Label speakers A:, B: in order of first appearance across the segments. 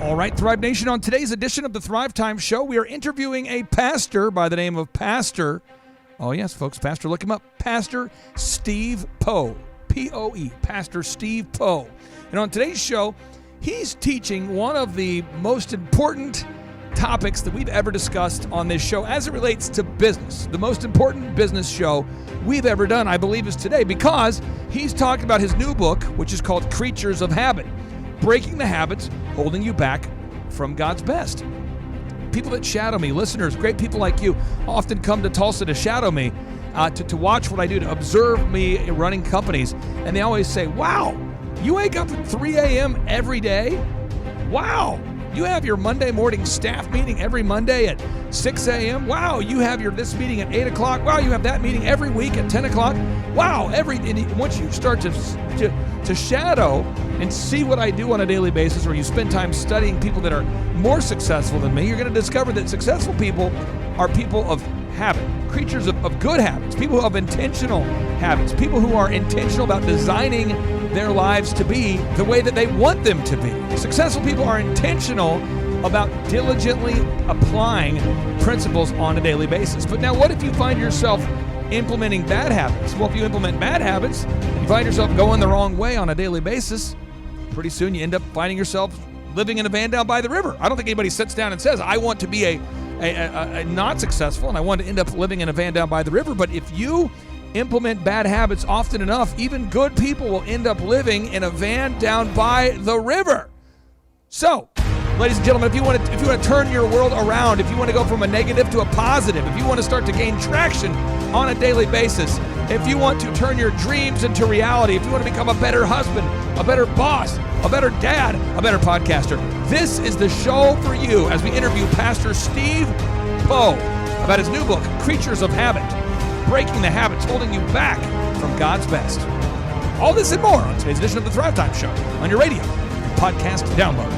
A: All right, Thrive Nation, on today's edition of the Thrive Time Show, we are interviewing a pastor by the name of Pastor, oh yes, folks, Pastor, look him up, Pastor Steve Poe, P-O-E, Pastor Steve Poe. And on today's show, he's teaching one of the most important topics that we've ever discussed on this show as it relates to business. The most important business show we've ever done, I believe, is today, because he's talking about his new book, which is called Creatures of Habit. Breaking the habits holding you back from God's best. People that shadow me, listeners, great people like you, often come to Tulsa to shadow me, to watch what I do, to observe me running companies. And they always say, wow, you wake up at 3 a.m. every day? Wow. You have your Monday morning staff meeting every Monday at 6 a.m. Wow, you have this meeting at 8 o'clock. Wow, you have that meeting every week at 10 o'clock. Wow, once you start to shadow and see what I do on a daily basis, or you spend time studying people that are more successful than me, you're going to discover that successful people are people of habit, creatures of good habits, people who have intentional habits, people who are intentional about designing their lives to be the way that they want them to be. Successful people are intentional about diligently applying principles on a daily basis. But now, what if you find yourself implementing bad habits? Well, if you implement bad habits, you find yourself going the wrong way on a daily basis, pretty soon you end up finding yourself living in a van down by the river. I don't think anybody sits down and says, I want to be a not successful and I want to end up living in a van down by the river. But if you implement bad habits often enough, even good people will end up living in a van down by the river. So, ladies and gentlemen, if you want to turn your world around, if you want to go from a negative to a positive, if you want to start to gain traction on a daily basis, if you want to turn your dreams into reality, if you want to become a better husband, a better boss, a better dad, a better podcaster, this is the show for you as we interview Pastor Steve Poe about his new book, Creatures of Habit, Breaking the Habits Holding You Back from God's Best. All this and more on today's edition of the Thrive Time Show on your radio and podcast download.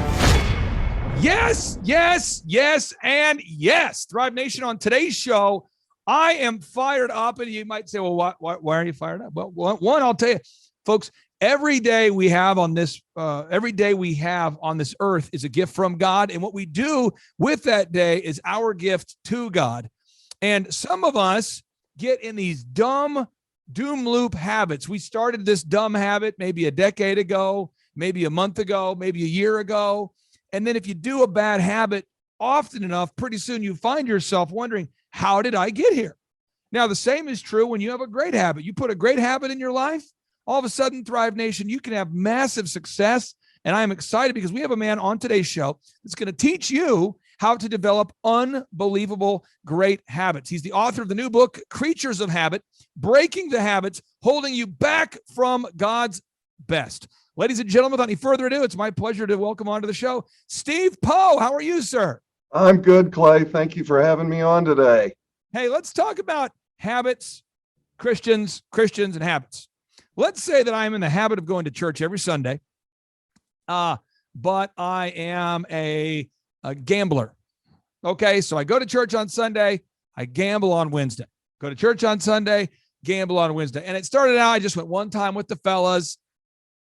A: Yes, yes, yes, and yes. Thrive Nation, on today's show, I am fired up. And you might say, well, why are you fired up? Well, one, I'll tell you, folks, every day we have on this earth is a gift from God. And what we do with that day is our gift to God. And some of us get in these dumb doom loop habits. We started this dumb habit maybe a decade ago, maybe a month ago, maybe a year ago. And then if you do a bad habit often enough, pretty soon you find yourself wondering, how did I get here? Now, the same is true when you have a great habit. You put a great habit in your life, all of a sudden, Thrive Nation, you can have massive success. And I'm excited because we have a man on today's show that's going to teach you how to develop unbelievable great habits. He's the author of the new book, Creatures of Habit, Breaking the Habits Holding You Back from God's Best. Ladies and gentlemen, without any further ado, it's my pleasure to welcome onto the show, Steve Poe. How are you, sir?
B: I'm good, Clay. Thank you for having me on today.
A: Hey, let's talk about habits, Christians, and habits. Let's say that I'm in the habit of going to church every Sunday, but I am a gambler. Okay, so I go to church on Sunday, I gamble on Wednesday. Go to church on Sunday, gamble on Wednesday. And it started out, I just went one time with the fellas,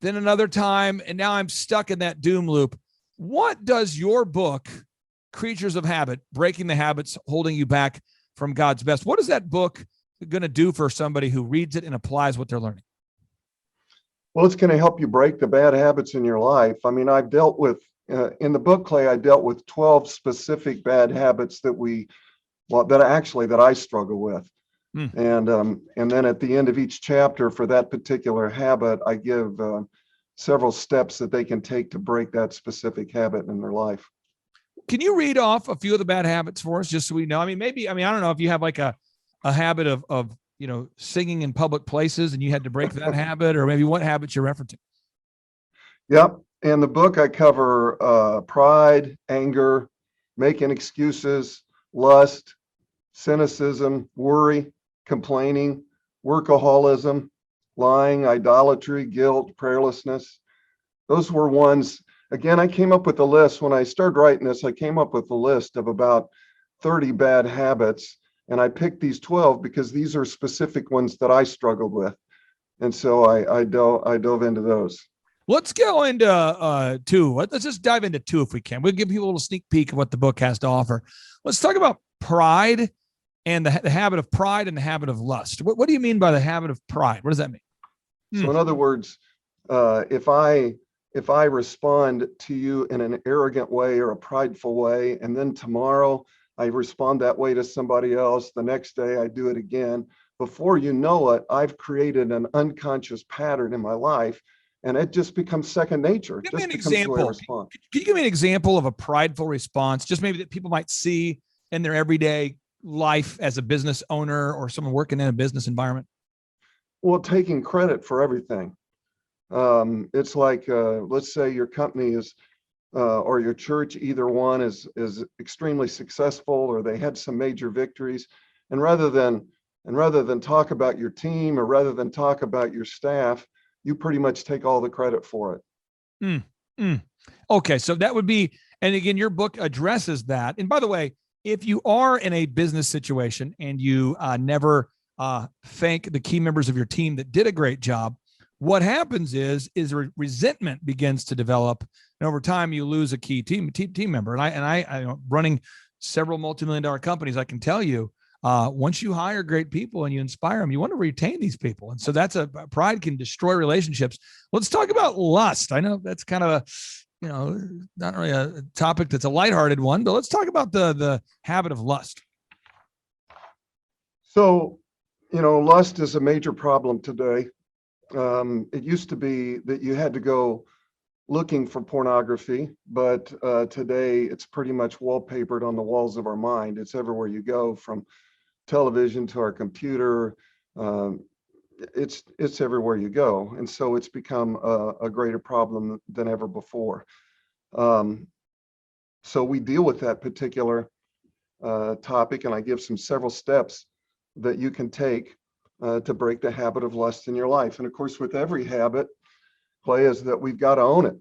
A: then another time, and now I'm stuck in that doom loop. What does your book, Creatures of Habit, Breaking the Habits Holding You Back from God's Best, what is that book going to do for somebody who reads it and applies what they're learning?
B: Well, it's going to help you break the bad habits in your life. I mean, I've dealt with, in the book, Clay, I dealt with 12 specific bad habits that I struggle with. And then at the end of each chapter for that particular habit, I give several steps that they can take to break that specific habit in their life.
A: Can you read off a few of the bad habits for us, just so we know? I don't know if you have like a habit of singing in public places and you had to break that habit, or maybe what habits you're referencing.
B: Yep. In the book, I cover pride, anger, making excuses, lust, cynicism, worry, complaining, workaholism, lying, idolatry, guilt, prayerlessness. Those were ones. Again, I came up with a list. When I started writing this, I came up with a list of about 30 bad habits. And I picked these 12 because these are specific ones that I struggled with. And so I dove into those.
A: Let's go into two. Let's just dive into two if we can. We'll give people a little sneak peek of what the book has to offer. Let's talk about pride and the habit of pride and the habit of lust. What do you mean by the habit of pride? What does that mean?
B: So in other words, if I respond to you in an arrogant way or a prideful way, and then tomorrow I respond that way to somebody else, the next day I do it again, before you know it, I've created an unconscious pattern in my life, and it just becomes second nature.
A: Give
B: Just
A: me an
B: becomes the way I
A: example.
B: respond.
A: Can you give me an example of a prideful response, just maybe that people might see in their everyday life as a business owner or someone working in a business environment?
B: Well, taking credit for everything. It's like, let's say your company is, or your church, either one is extremely successful, or they had some major victories, and rather than talk about your team, or rather than talk about your staff, you pretty much take all the credit for it.
A: Mm, mm. Okay, so that would be, and again, your book addresses that. And by the way, if you are in a business situation and you never thank the key members of your team that did a great job, what happens is resentment begins to develop, and over time you lose a key team member. And I running several multi-million-dollar companies, I can tell you, once you hire great people and you inspire them, you want to retain these people. And so pride can destroy relationships. Let's talk about lust. I know that's kind of not really a topic that's a lighthearted one, but let's talk about the habit of lust.
B: So, lust is a major problem today. It used to be that you had to go looking for pornography, but today it's pretty much wallpapered on the walls of our mind. It's everywhere you go, from television to our computer. It's everywhere you go, and so it's become a greater problem than ever before. So we deal with that particular topic, and I give several steps that you can take to break the habit of lust in your life. And of course, with every habit, Clay, is that we've got to own it.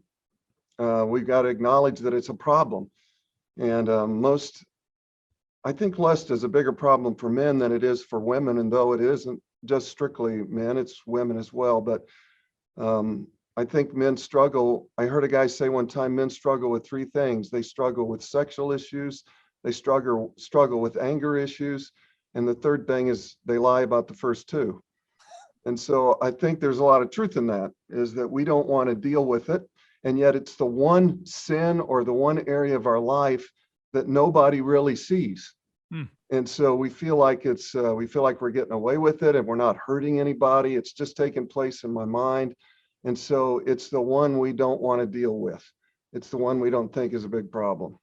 B: We've got to acknowledge that it's a problem. And I think lust is a bigger problem for men than it is for women. And though it isn't just strictly men, it's women as well. But I think men struggle. I heard a guy say one time, men struggle with three things. They struggle with sexual issues, they struggle with anger issues, and the third thing is they lie about the first two. And so I think there's a lot of truth in that, is that we don't want to deal with it. And yet it's the one sin or the one area of our life that nobody really sees. And so we feel like we're getting away with it and we're not hurting anybody. It's just taking place in my mind. And so it's the one we don't want to deal with. It's the one we don't think is a big problem.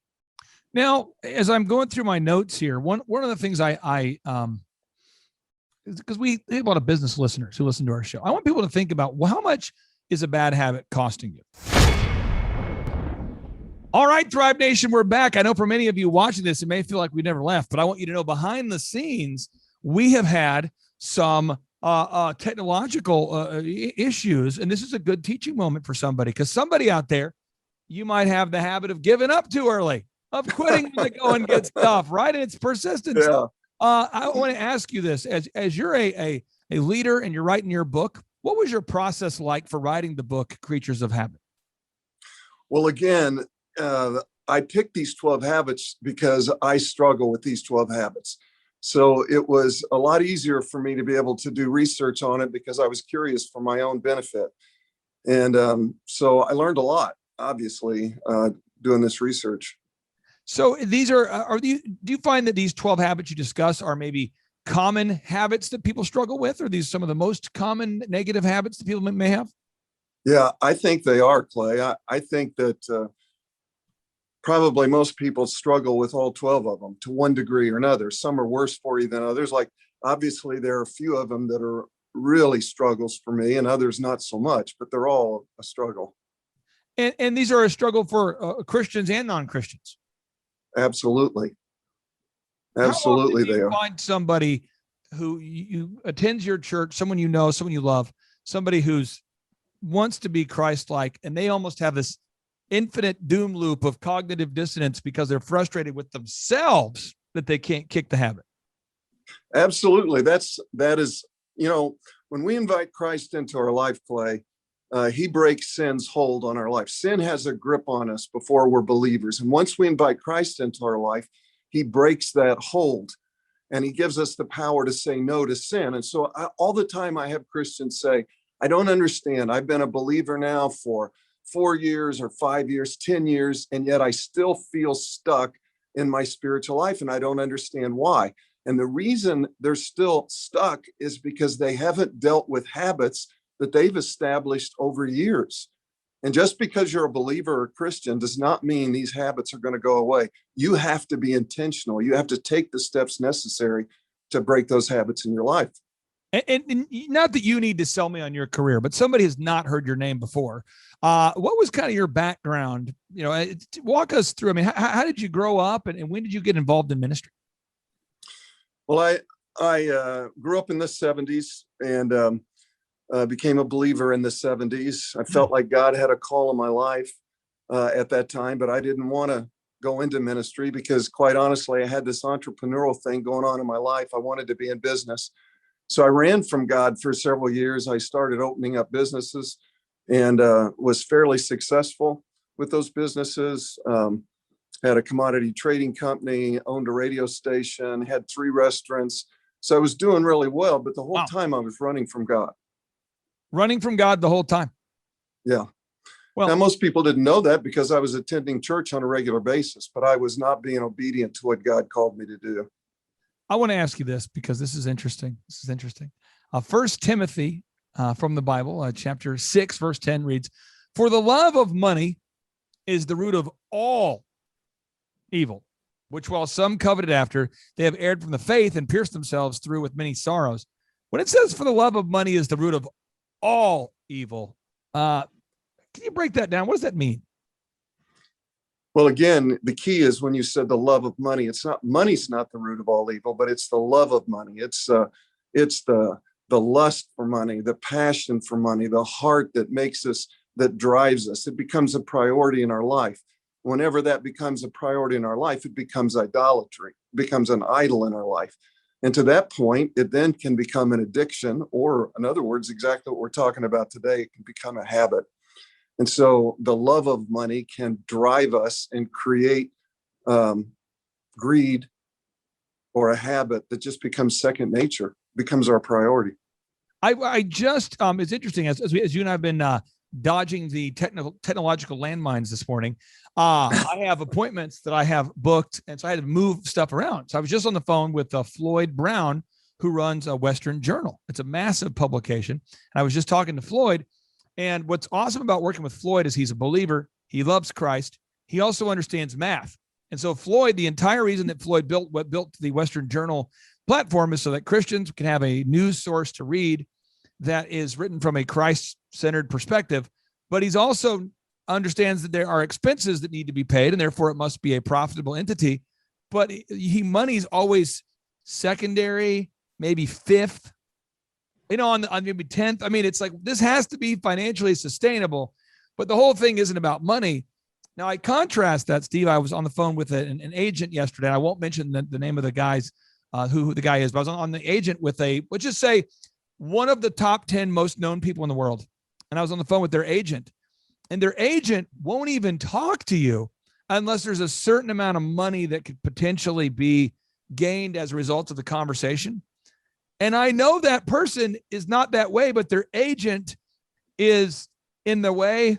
A: Now, as I'm going through my notes here, one of the things I because we have a lot of business listeners who listen to our show. I want people to think about, well, how much is a bad habit costing you? All right, Thrive Nation, we're back. I know for many of you watching this, it may feel like we never left, but I want you to know behind the scenes, we have had some technological issues, and this is a good teaching moment for somebody, because somebody out there, you might have the habit of giving up too early, of quitting when the going gets tough, right? And it's persistence.
B: Yeah.
A: I want to ask you this, as you're a leader and you're writing your book, what was your process like for writing the book, Creatures of Habit?
C: Well, again, I picked these 12 habits because I struggle with these 12 habits. So it was a lot easier for me to be able to do research on it because I was curious for my own benefit. And so I learned a lot, obviously, doing this research.
A: So these do you find that these 12 habits you discuss are maybe common habits that people struggle with? Or are these some of the most common negative habits that people may have?
C: Yeah, I think they are, Clay. I think that probably most people struggle with all 12 of them to one degree or another. Some are worse for you than others. Like, obviously, there are a few of them that are really struggles for me and others not so much, but they're all a struggle.
A: And these are a struggle for Christians and non-Christians.
C: Absolutely.
A: Absolutely,
C: they are.
A: Find somebody who you attends your church, someone you know, someone you love, somebody who's wants to be Christ-like, and they almost have this infinite doom loop of cognitive dissonance because they're frustrated with themselves that they can't kick the habit.
C: Absolutely. That is, when we invite Christ into our life, Clay, he breaks sin's hold on our life. Sin has a grip on us before we're believers. And once we invite Christ into our life, he breaks that hold and he gives us the power to say no to sin. And so all the time I have Christians say, I don't understand. I've been a believer now for 4 years or 5 years, 10 years, and yet I still feel stuck in my spiritual life. And I don't understand why. And the reason they're still stuck is because they haven't dealt with habits that they've established over years. And just because you're a believer or Christian does not mean these habits are going to go away. You have to be intentional. You have to take the steps necessary to break those habits in your life.
A: And not that you need to sell me on your career, but somebody has not heard your name before. What was kind of your background? Walk us through. I mean, how did you grow up and when did you get involved in ministry?
C: Well, I grew up in the 70s and became a believer in the 70s. I felt like God had a call in my life at that time, but I didn't want to go into ministry because, quite honestly, I had this entrepreneurial thing going on in my life. I wanted to be in business. So I ran from God for several years. I started opening up businesses and was fairly successful with those businesses. Had a commodity trading company, owned a radio station, had 3 restaurants. So I was doing really well, but the whole time I was running from God.
A: Running from God the whole time.
C: Yeah.
A: Well,
C: now, most people didn't know that because I was attending church on a regular basis, but I was not being obedient to what God called me to do.
A: I want to ask you this because this is interesting. 1 Timothy from the Bible, chapter 6, verse 10 reads, "For the love of money is the root of all evil, which while some coveted after, they have erred from the faith and pierced themselves through with many sorrows." When it says for the love of money is the root of all evil, can you break that down? What does that mean?
C: Well, again, the key is when you said the love of money, money's not the root of all evil, but it's the love of money. It's the lust for money, the passion for money, the heart that drives us. It becomes a priority in our life. Whenever that becomes a priority in our life, it becomes idolatry, it becomes an idol in our life. And to that point, it then can become an addiction, or in other words, exactly what we're talking about today, it can become a habit. And so the love of money can drive us and create greed or a habit that just becomes second nature, becomes our priority.
A: I just, it's interesting as you and I have been dodging the technological landmines this morning. I have appointments that I have booked, and so I had to move stuff around. So I was just on the phone with Floyd Brown, who runs a Western Journal. It's a massive publication. And I was just talking to Floyd. And what's awesome about working with Floyd is he's a believer. He loves Christ. He also understands math. And so Floyd, the entire reason that Floyd built the Western Journal platform is so that Christians can have a news source to read that is written from a Christ-centered perspective. But he's also understands that there are expenses that need to be paid, and therefore it must be a profitable entity. But money's always secondary, maybe fifth, on maybe 10th. I mean, it's like, this has to be financially sustainable, but the whole thing isn't about money. Now, I contrast that, Steve. I was on the phone with an agent yesterday. I won't mention the name of the guys, who the guy is, but I was on the agent with let's just say one of the top 10 most known people in the world. And I was on the phone with their agent, and their agent won't even talk to you unless there's a certain amount of money that could potentially be gained as a result of the conversation. And I know that person is not that way, but their agent is in the way.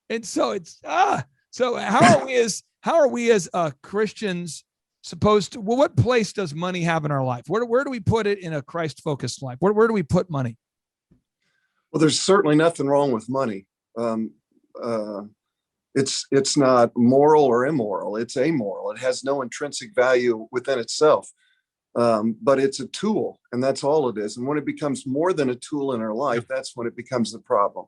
A: And so so how are we as Christians supposed to, what place does money have in our life? Where do we put it in a Christ-focused life? Where do we put money?
C: Well, there's certainly nothing wrong with money. It's not moral or immoral. It's amoral. It has no intrinsic value within itself. But it's a tool, and that's all it is. And when it becomes more than a tool in our life, that's when it becomes the problem.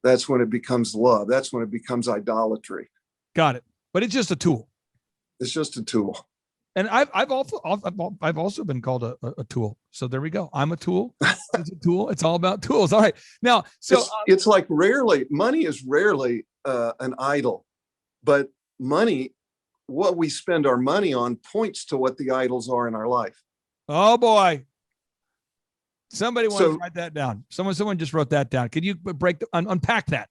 C: That's when it becomes love. That's when it becomes idolatry.
A: Got it. But it's just a tool.
C: It's just a tool.
A: And I've also been called a tool. So there we go. I'm a tool. It's a tool. It's all about tools. All right. Now, so
C: it's like money is rarely an idol, but what we spend our money on points to what the idols are in our life.
A: Oh boy. Somebody wants to write that down. Someone just wrote that down. Could you unpack that?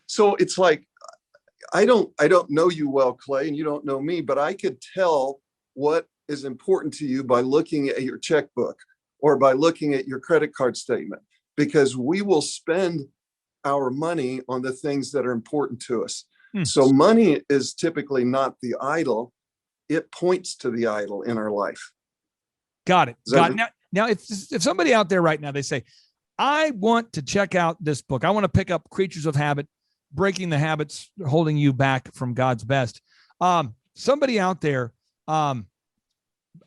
C: So it's like, I don't know you well, Clay, and you don't know me, but I could tell what is important to you by looking at your checkbook or by looking at your credit card statement, because we will spend our money on the things that are important to us. So money is typically not the idol. It points to the idol in our life.
A: Got it. Now, if somebody out there right now, they say, I want to check out this book. I want to pick up Creatures of Habit, Breaking the Habits Holding You Back from God's Best. Somebody out there, a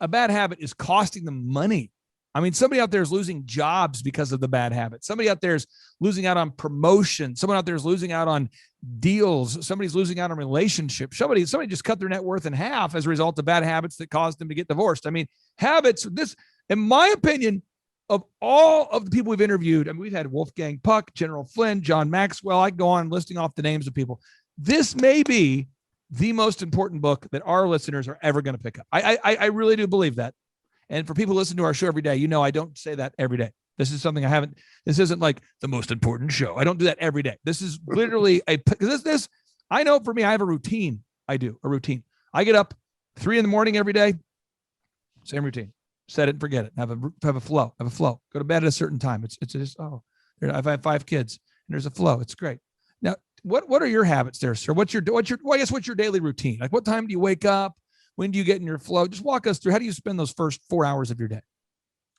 A: bad habit is costing them money. I mean, somebody out there is losing jobs because of the bad habit. Somebody out there is losing out on promotion. Someone out there is losing out on deals. Somebody's losing out on relationships. Somebody just cut their net worth in half as a result of bad habits that caused them to get divorced. I mean, habits, this, in my opinion, of all of the people we've interviewed, I mean, we've had Wolfgang Puck, General Flynn, John Maxwell. I go on listing off the names of people. This may be the most important book that our listeners are ever going to pick up. I really do believe that. And for people who listen to our show every day, you know, I don't say that every day. This is something this isn't like the most important show. I don't do that every day. This is literally I know for me, I have a routine. I do a routine. I get up 3 a.m. every day. Same routine. Set it and forget it. Have a flow. Go to bed at a certain time. It's just, I've had 5 kids and there's a flow. It's great. Now, what are your habits there, sir? What's your daily routine? Like, what time do you wake up? When do you get in your flow? Just walk us through. How do you spend those first 4 hours of your day?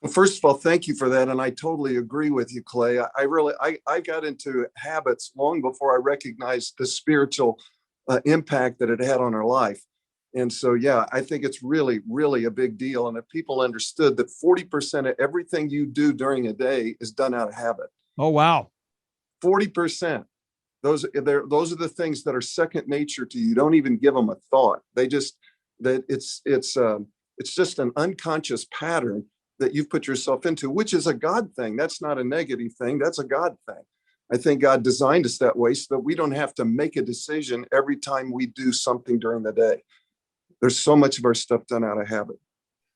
C: Well, first of all, thank you for that. And I totally agree with you, Clay. I got into habits long before I recognized the spiritual impact that it had on our life. And so, yeah, I think it's really, really a big deal. And if people understood that 40% of everything you do during a day is done out of habit.
A: Oh, wow.
C: 40%. Those are the things that are second nature to you. You don't even give them a thought. It's just an unconscious pattern that you've put yourself into, which is a God thing. That's not a negative thing. That's a God thing. I think God designed us that way so that we don't have to make a decision every time we do something during the day. There's so much of our stuff done out of habit.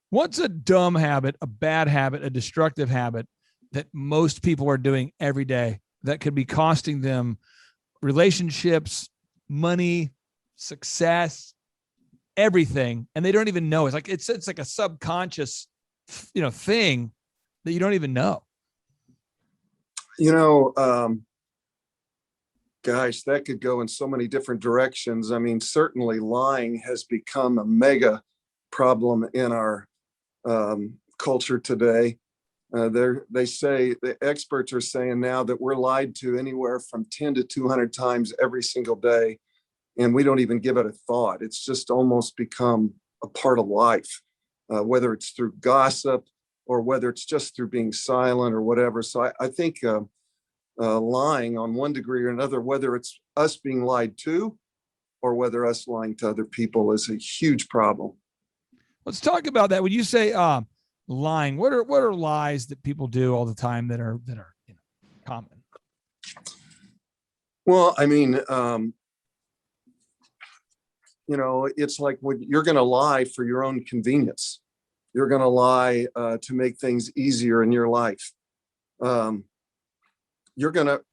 A: What's a dumb habit, a bad habit, a destructive habit that most people are doing every day that could be costing them relationships, money, success, everything, and they don't even know? It's like a subconscious, thing that you don't even know.
C: Gosh, that could go in so many different directions. I mean, certainly lying has become a mega problem in our culture today. They say, the experts are saying now that we're lied to anywhere from 10 to 200 times every single day, and we don't even give it a thought. It's just almost become a part of life, whether it's through gossip or whether it's just through being silent or whatever. So I think lying on one degree or another, whether it's us being lied to or whether us lying to other people, is a huge problem.
A: Let's talk about that. When you say lying, what are lies that people do all the time that are common?
C: Well, I mean, it's like when you're going to lie for your own convenience. You're going to lie to make things easier in your life. And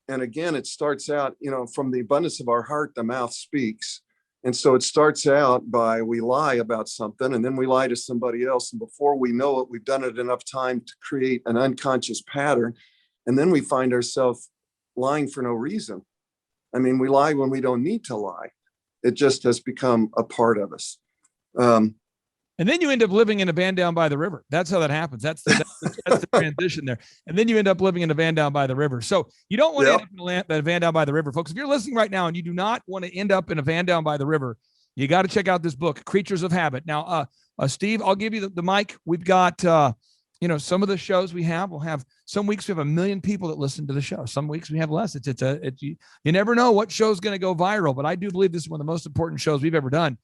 C: again, it starts out, from the abundance of our heart, the mouth speaks. And so it starts out by, we lie about something and then we lie to somebody else. And before we know it, we've done it enough time to create an unconscious pattern. And then we find ourselves lying for no reason. I mean, we lie when we don't need to lie. It just has become a part of us.
A: And then you end up living in a van down by the river. That's how that happens. That's the transition there. And then you end up living in a van down by the river. So you don't want to end up in a van down by the river, folks. If you're listening right now and you do not want to end up in a van down by the river, you got to check out this book, Creatures of Habit. Now, Steve, I'll give you the mic. We've got, some of the shows we'll have, some weeks we have 1 million people that listen to the show. Some weeks we have less. You never know what show's going to go viral, but I do believe this is one of the most important shows we've ever done.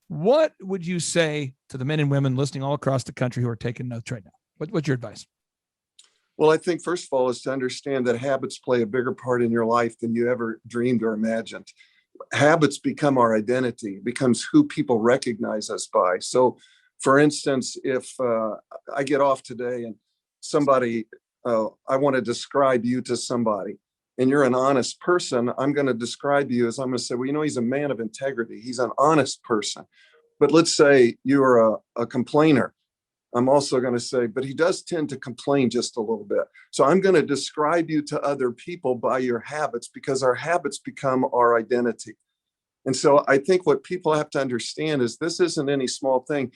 A: What would you say to the men and women listening all across the country who are taking notes right now? What's your advice?
C: Well, I think first of all is to understand that habits play a bigger part in your life than you ever dreamed or imagined. Habits become our identity, becomes who people recognize us by. So, for instance, if I get off today and somebody, I want to describe you to somebody, and you're an honest person, I'm going to describe you as, I'm going to say, well, you know, he's a man of integrity. He's an honest person. But let's say you're a complainer. I'm also going to say, but he does tend to complain just a little bit. So I'm going to describe you to other people by your habits, because our habits become our identity. And so I think what people have to understand is this isn't any small thing.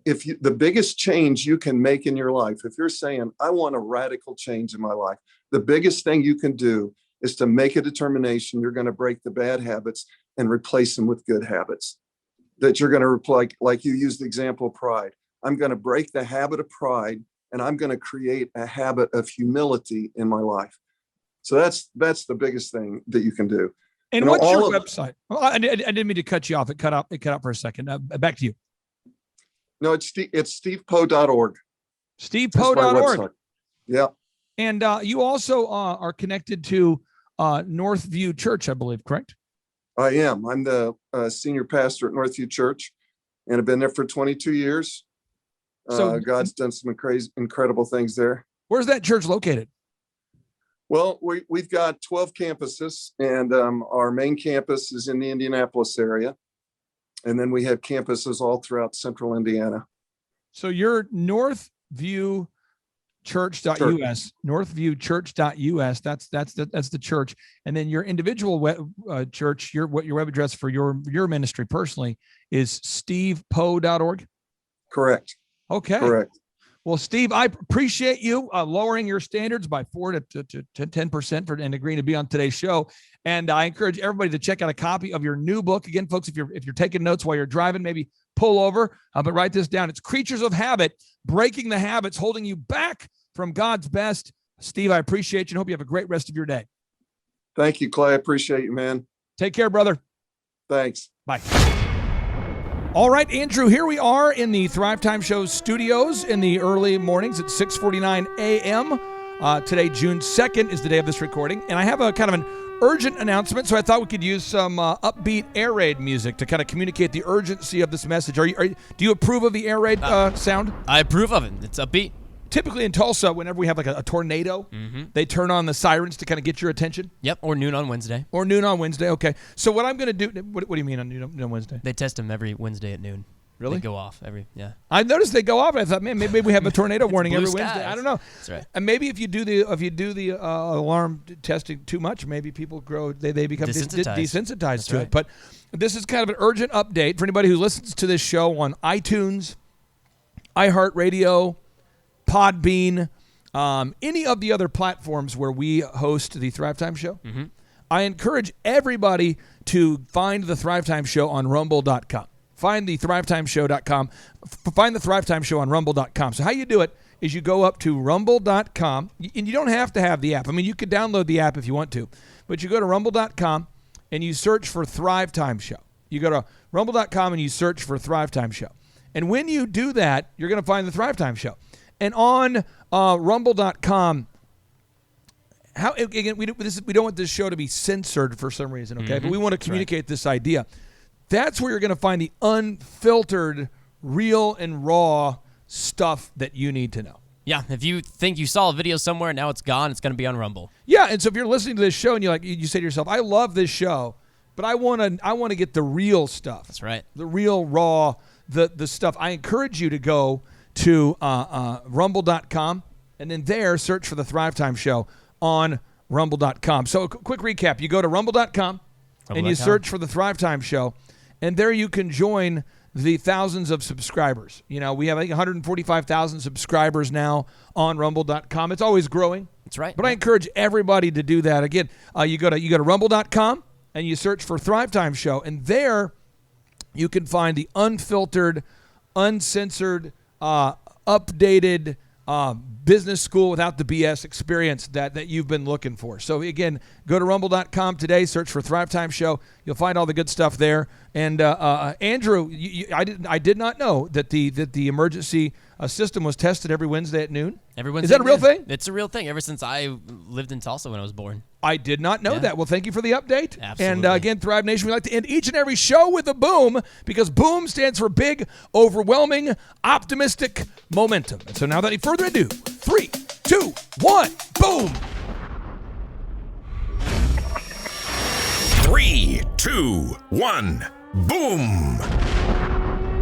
C: The biggest change you can make in your life, if you're saying, I want a radical change in my life, the biggest thing you can do is to make a determination you're going to break the bad habits and replace them with good habits. That you're going to replace, like you used the example of pride. I'm going to break the habit of pride, and I'm going to create a habit of humility in my life. So that's the biggest thing that you can do.
A: And what's your website? Well, I didn't mean to cut you off. It cut out for a second. Back to you.
C: No, it's stevepoe.org.
A: stevepoe.org.
C: Yeah.
A: And you also are connected to Northview Church, I believe, correct?
C: I am. I'm the senior pastor at Northview Church, and I've been there for 22 years. So God's done some incredible things there.
A: Where's that church located?
C: Well, we've got 12 campuses, and our main campus is in the Indianapolis area. And then we have campuses all throughout central Indiana.
A: So you're Northview Church.us, northviewchurch.us. That's the church. And then your individual church, your web address for your ministry personally is stevepoe.org.
C: Correct.
A: Okay.
C: Correct.
A: Well, Steve, I appreciate you lowering your standards by 4 to 10% and agreeing to be on today's show. And I encourage everybody to check out a copy of your new book. Again, folks, if you're taking notes while you're driving, maybe pull over, but write this down. It's Creatures of Habit, Breaking the Habits, Holding You Back from God's Best. Steve, I appreciate you and hope you have a great rest of your day.
C: Thank you, Clay. I appreciate you, man.
A: Take care, brother.
C: Thanks.
A: Bye. All right, Andrew, here we are in the Thrive Time Show studios in the early mornings at 6:49 a.m. Today, June 2nd, is the day of this recording, and I have a kind of an urgent announcement, so I thought we could use some upbeat air raid music to kind of communicate the urgency of this message. Do you approve of the air raid sound?
D: I approve of it. It's upbeat.
A: Typically in Tulsa, whenever we have like a tornado, they turn on the sirens to kind of get your attention.
D: Yep, or noon on Wednesday.
A: Okay. So what I'm going to do, what do you mean on noon on Wednesday?
D: They test them every Wednesday at noon.
A: Really?
D: They go off yeah.
A: I noticed they go off, and I thought, man, maybe we have a tornado warning every
D: skies.
A: Wednesday. I don't know.
D: That's right.
A: And maybe if you do the alarm testing too much, maybe people they become desensitized to it. But this is kind of an urgent update for anybody who listens to this show on iTunes, iHeartRadio, Podbean, any of the other platforms where we host the Thrive Time Show. I encourage everybody to find the Thrive Time Show on rumble.com. Find the thrivetimeshow.com. Find the Thrive Time Show on rumble.com. So how you do it is you go up to rumble.com, and you don't have to have the app. I mean, you could download the app if you want to, but you go to rumble.com and you search for Thrive Time Show. You go to rumble.com and you search for Thrive Time Show. And when you do that, you're going to find the Thrive Time Show. And on rumble.com, we don't want this show to be censored for some reason, okay? But we want to communicate this idea. That's where you're going to find the unfiltered, real and raw stuff that you need to know.
D: Yeah, if you think you saw a video somewhere, now it's gone, it's going to be on Rumble.
A: Yeah, and so if you're listening to this show and you say to yourself, I love this show, but I want to get the real stuff.
D: That's right.
A: The real, raw, the stuff. I encourage you to go to rumble.com, and then there search for the Thrive Time Show on rumble.com. So a quick recap. You go to rumble.com and you search for the Thrive Time Show, and there you can join the thousands of subscribers. You know, we have 145,000 subscribers now on rumble.com. It's always growing.
D: That's right.
A: But I encourage everybody to do that. Again, you go to rumble.com and you search for Thrive Time Show, and there you can find the unfiltered, uncensored, updated business school without the BS experience that you've been looking for. So again, go to rumble.com today, search for Thrive Time Show. You'll find all the good stuff there. And Andrew, I did not know that the emergency system was tested every Wednesday at noon.
D: Every Wednesday.
A: Is that a real thing?
D: It's a real thing. Ever since I lived in Tulsa when I was born.
A: I did not know that. Well, thank you for the update.
D: Absolutely.
A: And again, Thrive Nation, we like to end each and every show with a boom, because boom stands for big, overwhelming, optimistic momentum. And so now, without any further ado, 3, 2, 1, boom!
E: 3, 2, 1, boom!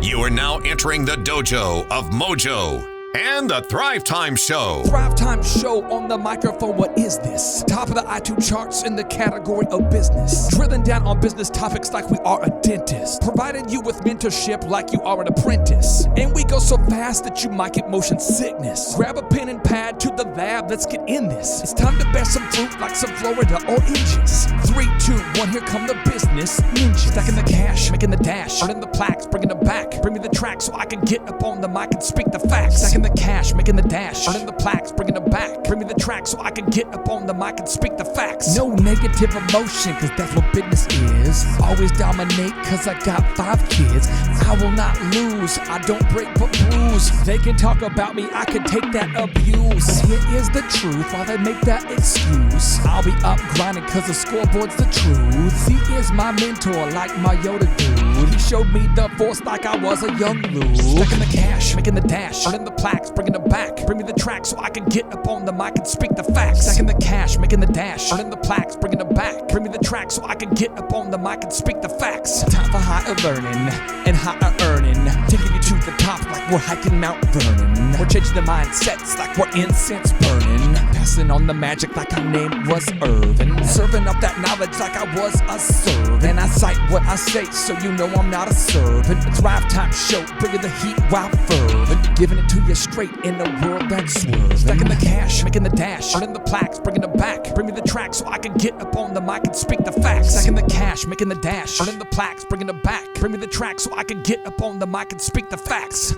E: You are now entering the dojo of Mojo and the Thrive Time Show.
A: Thrive Time Show on the microphone. What is this? Top of the iTunes charts in the category of business. Drilling down on business topics like we are a dentist. Providing you with mentorship like you are an apprentice. And we go so fast that you might get motion sickness. Grab a pen and pad to the lab. Let's get in this. It's time to bear some fruit like some Florida oranges. 3, 2, 1, here come the business ninjas. Stacking the cash, making the dash, earning the plaques, bringing it back. Bring me the track so I can get up on the mic and speak the facts. Stacking the cash, making the dash, earning the plaques, bringing it back. Bring me the track so I can get up on the mic and speak the facts. No negative emotion, cause that's what business is. Always dominate, cause I got 5 kids. I will not lose, I don't break but bruise. They can talk about me, I can take that abuse. Here is the truth, while they make that excuse. I'll be up grinding cause the scoreboard's the truth. He is my mentor, like my Yoda dude. He showed me the force like I was a young Luke. Stacking the cash, making the dash, earning the plaques, bringing it back. Bring me the track so I can get up on the mic and speak the facts. Stacking the cash, making the dash, earning the plaques, bringing it back. Bring me the track so I can get up on the mic and speak the facts. Time for higher learning and higher earning. Taking you to the top like we're hiking Mount Vernon. We're changing the mindsets like we're incense burning. Passing on the magic like our name was Irvin. Serving up that knowledge like I was a servant. And I cite what I say so you know I'm not a servant. It's Thrive Time Show, bringing the heat while fervent. Giving it to you straight in a world that's swerving. Stacking the cash, making the dash, earning the plaques, bringing it back. Bring me the track so I can get up on the mic and speak the facts. Stacking the cash, making the dash, earning the plaques, bringing it back. Bring me the track so I can get up on the mic and speak the facts.